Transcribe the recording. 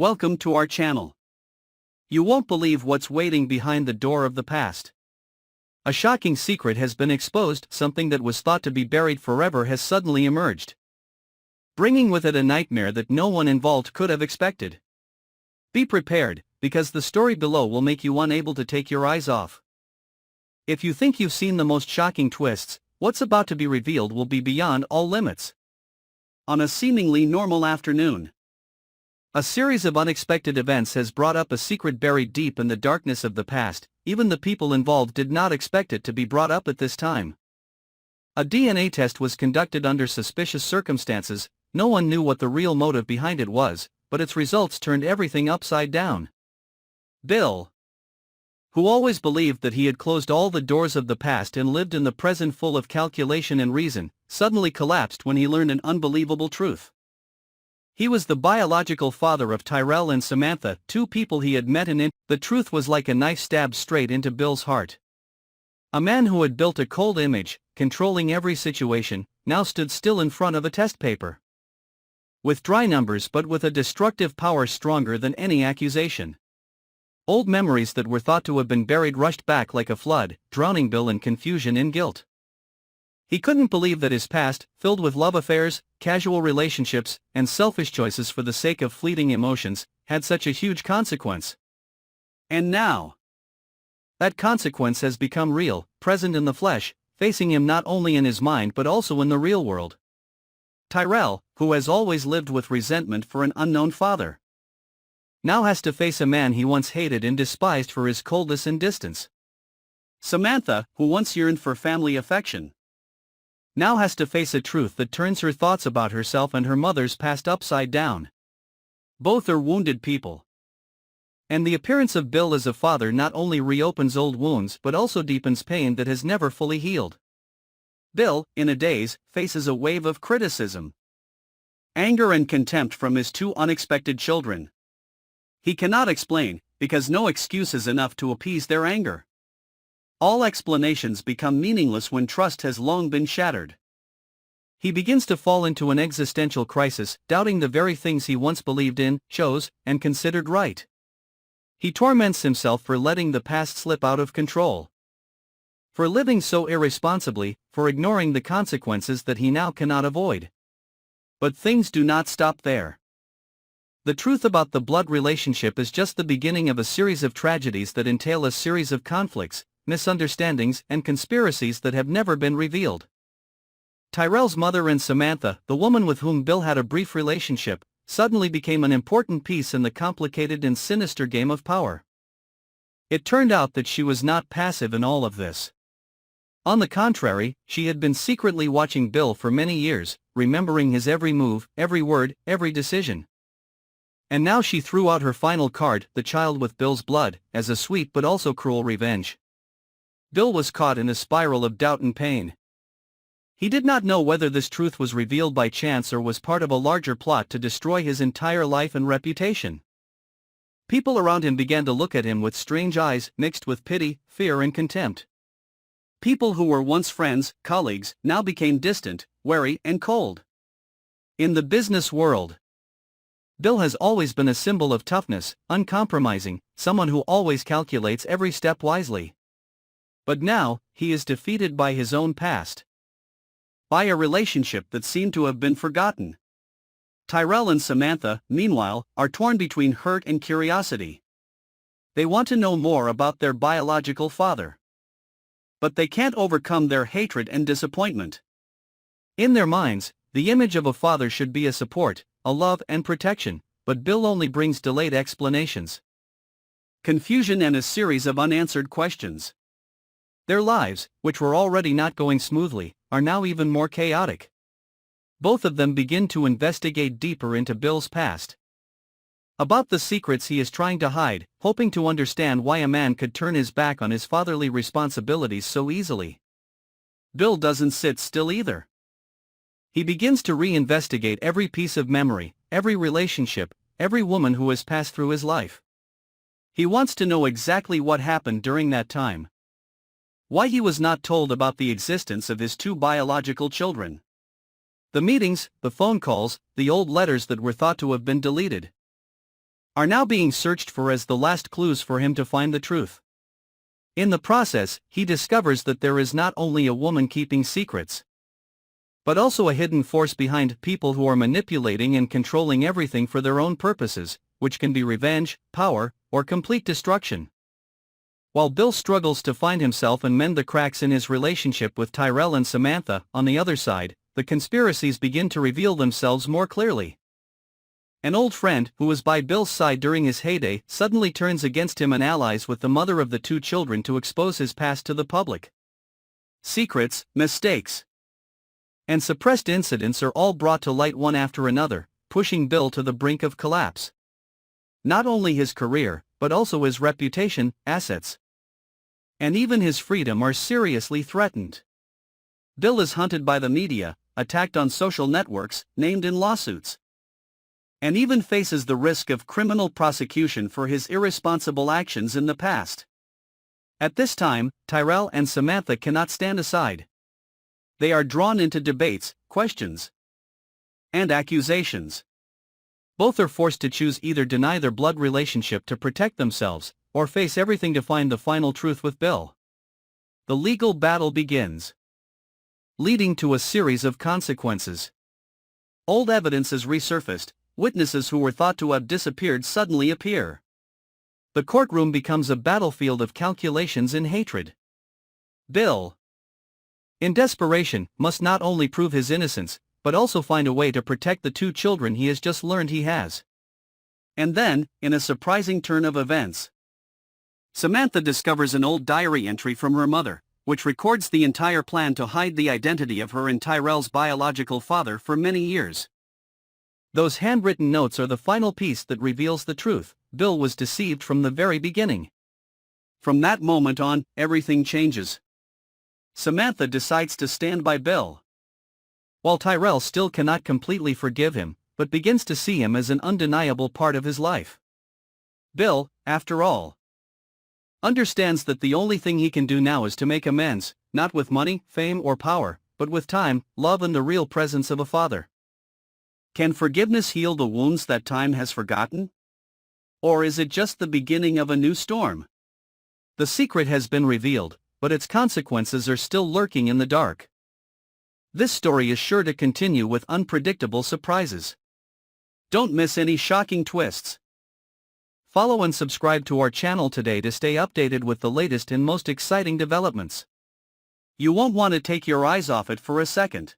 Welcome to our channel. You won't believe what's waiting behind the door of the past. A shocking secret has been exposed, something that was thought to be buried forever has suddenly emerged, bringing with it a nightmare that no one involved could have expected. Be prepared, because the story below will make you unable to take your eyes off. If you think you've seen the most shocking twists, what's about to be revealed will be beyond all limits. On a seemingly normal afternoon, a series of unexpected events has brought up a secret buried deep in the darkness of the past. Even the people involved did not expect it to be brought up at this time. A DNA test was conducted under suspicious circumstances. No one knew what the real motive behind it was, but its results turned everything upside down. Bill, who always believed that he had closed all the doors of the past and lived in the present full of calculation and reason, suddenly collapsed when he learned an unbelievable truth. He was the biological father of Tyrell and Samantha, two people he had met in. The truth was like a knife stabbed straight into Bill's heart. A man who had built a cold image, controlling every situation, now stood still in front of a test paper, with dry numbers but with a destructive power stronger than any accusation. Old memories that were thought to have been buried rushed back like a flood, drowning Bill in confusion and guilt. He couldn't believe that his past, filled with love affairs, casual relationships, and selfish choices for the sake of fleeting emotions, had such a huge consequence. And now, that consequence has become real, present in the flesh, facing him not only in his mind but also in the real world. Tyrell, who has always lived with resentment for an unknown father, now has to face a man he once hated and despised for his coldness and distance. Samantha, who once yearned for family affection, now has to face a truth that turns her thoughts about herself and her mother's past upside down. Both are wounded people. And the appearance of Bill as a father not only reopens old wounds but also deepens pain that has never fully healed. Bill, in a daze, faces a wave of criticism, anger and contempt from his two unexpected children. He cannot explain, because no excuse is enough to appease their anger. All explanations become meaningless when trust has long been shattered. He begins to fall into an existential crisis, doubting the very things he once believed in, chose, and considered right. He torments himself for letting the past slip out of control, for living so irresponsibly, for ignoring the consequences that he now cannot avoid. But things do not stop there. The truth about the blood relationship is just the beginning of a series of tragedies that entail a series of conflicts, misunderstandings, and conspiracies that have never been revealed. Tyrell's mother and Samantha, the woman with whom Bill had a brief relationship, suddenly became an important piece in the complicated and sinister game of power. It turned out that she was not passive in all of this. On the contrary, she had been secretly watching Bill for many years, remembering his every move, every word, every decision. And now she threw out her final card, the child with Bill's blood, as a sweet but also cruel revenge. Bill was caught in a spiral of doubt and pain. He did not know whether this truth was revealed by chance or was part of a larger plot to destroy his entire life and reputation. People around him began to look at him with strange eyes, mixed with pity, fear and contempt. People who were once friends, colleagues, now became distant, wary and cold. In the business world, Bill has always been a symbol of toughness, uncompromising, someone who always calculates every step wisely. But now, he is defeated by his own past, by a relationship that seemed to have been forgotten. Tyrell and Samantha, meanwhile, are torn between hurt and curiosity. They want to know more about their biological father, but they can't overcome their hatred and disappointment. In their minds, the image of a father should be a support, a love and protection, but Bill only brings delayed explanations, confusion and a series of unanswered questions. Their lives, which were already not going smoothly, are now even more chaotic. Both of them begin to investigate deeper into Bill's past, about the secrets he is trying to hide, hoping to understand why a man could turn his back on his fatherly responsibilities so easily. Bill doesn't sit still either. He begins to reinvestigate every piece of memory, every relationship, every woman who has passed through his life. He wants to know exactly what happened during that time, why he was not told about the existence of his two biological children. The meetings, the phone calls, the old letters that were thought to have been deleted. are now being searched for as the last clues for him to find the truth. In the process, he discovers that there is not only a woman keeping secrets, but also a hidden force behind people who are manipulating and controlling everything for their own purposes, which can be revenge, power, or complete destruction. While Bill struggles to find himself and mend the cracks in his relationship with Tyrell and Samantha, on the other side, the conspiracies begin to reveal themselves more clearly. An old friend, who was by Bill's side during his heyday, suddenly turns against him and allies with the mother of the two children to expose his past to the public. Secrets, mistakes, and suppressed incidents are all brought to light one after another, pushing Bill to the brink of collapse. Not only his career, but also his reputation, assets, and even his freedom are seriously threatened. Bill is hunted by the media, attacked on social networks, named in lawsuits, and even faces the risk of criminal prosecution for his irresponsible actions in the past. At this time, Tyrell and Samantha cannot stand aside. They are drawn into debates, questions, and accusations. Both are forced to choose: either deny their blood relationship to protect themselves, or face everything to find the final truth with Bill. The legal battle begins, leading to a series of consequences. Old evidence is resurfaced, witnesses who were thought to have disappeared suddenly appear. The courtroom becomes a battlefield of calculations and hatred. Bill, in desperation, must not only prove his innocence, but also find a way to protect the two children he has just learned he has. And then, in a surprising turn of events, Samantha discovers an old diary entry from her mother, which records the entire plan to hide the identity of her and Tyrell's biological father for many years. Those handwritten notes are the final piece that reveals the truth: Bill was deceived from the very beginning. From that moment on, everything changes. Samantha decides to stand by Bill, while Tyrell still cannot completely forgive him, but begins to see him as an undeniable part of his life. Bill, after all, understands that the only thing he can do now is to make amends, not with money, fame, or power, but with time, love, and the real presence of a father. Can forgiveness heal the wounds that time has forgotten? Or is it just the beginning of a new storm? The secret has been revealed, but its consequences are still lurking in the dark. This story is sure to continue with unpredictable surprises. Don't miss any shocking twists. Follow and subscribe to our channel today to stay updated with the latest and most exciting developments. You won't want to take your eyes off it for a second.